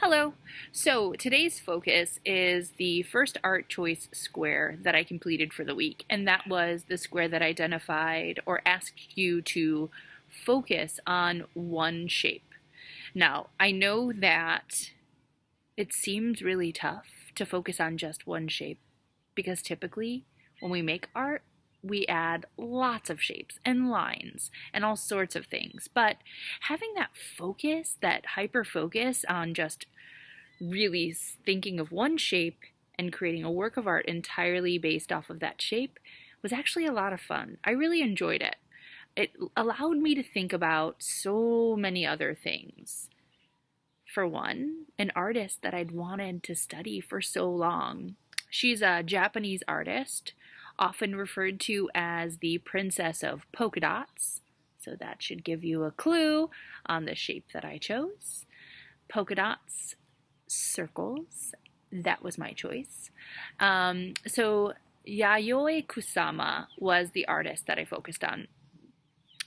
Hello. So today's focus is the first art choice square that I completed for the week, and that was the square that identified or asked you to focus on one shape. Now, I know that it seems really tough to focus on just one shape because typically when we make art, we add lots of shapes and lines and all sorts of things. But having that focus, that hyper focus on just really thinking of one shape and creating a work of art entirely based off of that shape was actually a lot of fun. I really enjoyed it. It allowed me to think about so many other things. For one, an artist that I'd wanted to study for so long. She's a Japanese artist, often referred to as the Princess of Polka Dots, so that should give you a clue on the shape that I chose. Polka dots, circles, that was my choice. So Yayoi Kusama was the artist that I focused on.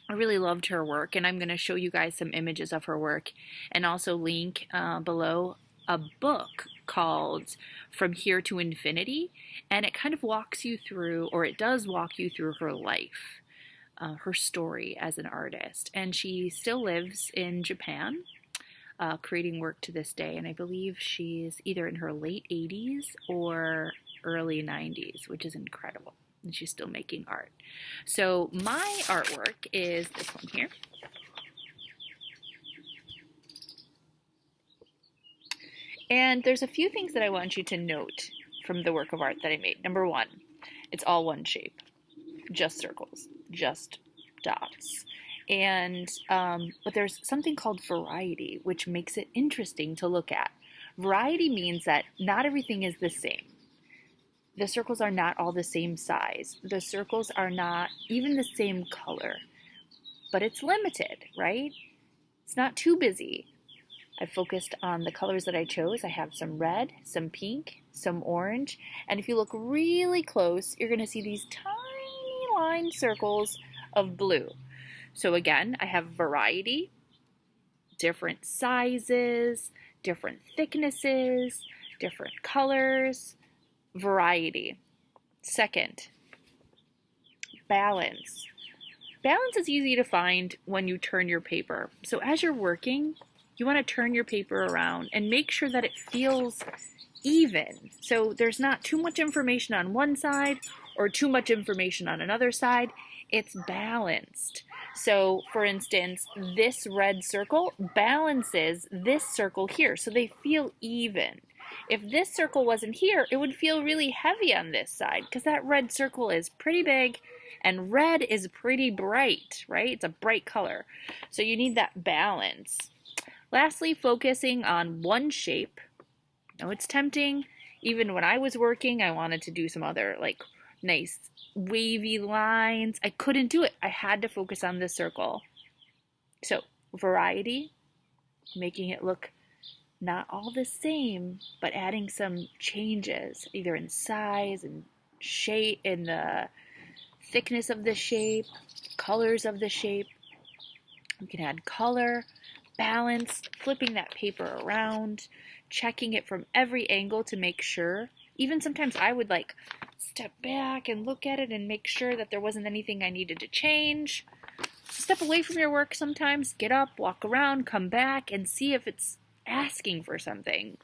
I really loved her work, and I'm going to show you guys some images of her work and also link below a book called From Here to Infinity, and it kind of walks you through, or it does walk you through her life, her story as an artist. And she still lives in Japan, creating work to this day, and I believe she's either in her late 80s or early 90s, which is incredible. And she's still making art. So my artwork is this one here. And there's a few things that I want you to note from the work of art that I made. Number one, it's all one shape, just circles, just dots. And but there's something called variety, which makes it interesting to look at. Variety means that not everything is the same. The circles are not all the same size. The circles are not even the same color, but it's limited, right? It's not too busy. I focused on the colors that I chose. I have some red, some pink, some orange, and if you look really close, you're going to see these tiny line circles of blue. So again, I have variety, different sizes, different thicknesses, different colors, variety. Second, balance. Balance is easy to find when you turn your paper. So as you're working, you want to turn your paper around and make sure that it feels even. So there's not too much information on one side or too much information on another side. It's balanced. So for instance, this red circle balances this circle here, so they feel even. If this circle wasn't here, it would feel really heavy on this side because that red circle is pretty big and red is pretty bright, right? It's a bright color. So you need that balance. Lastly, focusing on one shape. Now it's tempting. Even when I was working, I wanted to do some other like nice wavy lines. I couldn't do it. I had to focus on this circle. So variety, making it look not all the same, but adding some changes, either in size and shape, in the thickness of the shape, colors of the shape. We can add color, balance, flipping that paper around, checking it from every angle to make sure. Even sometimes I would like step back and look at it and make sure that there wasn't anything I needed to change. Step away from your work sometimes, get up, walk around, come back, and see if it's asking for something.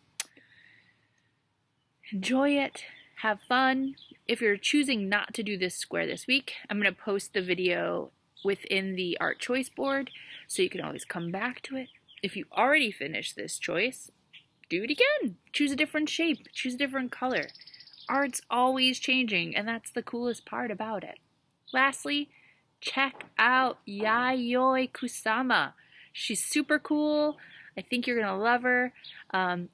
Enjoy it. Have fun. If you're choosing not to do this square this week, I'm going to post the video within the art choice board so you can always come back to it. If you already finished this choice, do it again. Choose a different shape. Choose a different color. Art's always changing, and that's the coolest part about it. Lastly, check out Yayoi Kusama. She's super cool. I think you're going to love her.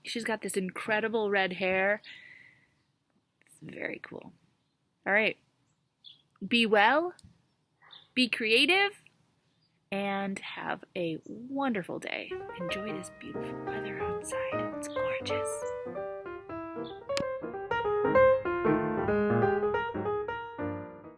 She's got this incredible red hair. It's very cool. All right. Be well, be creative, and have a wonderful day. Enjoy this beautiful weather outside. It's gorgeous.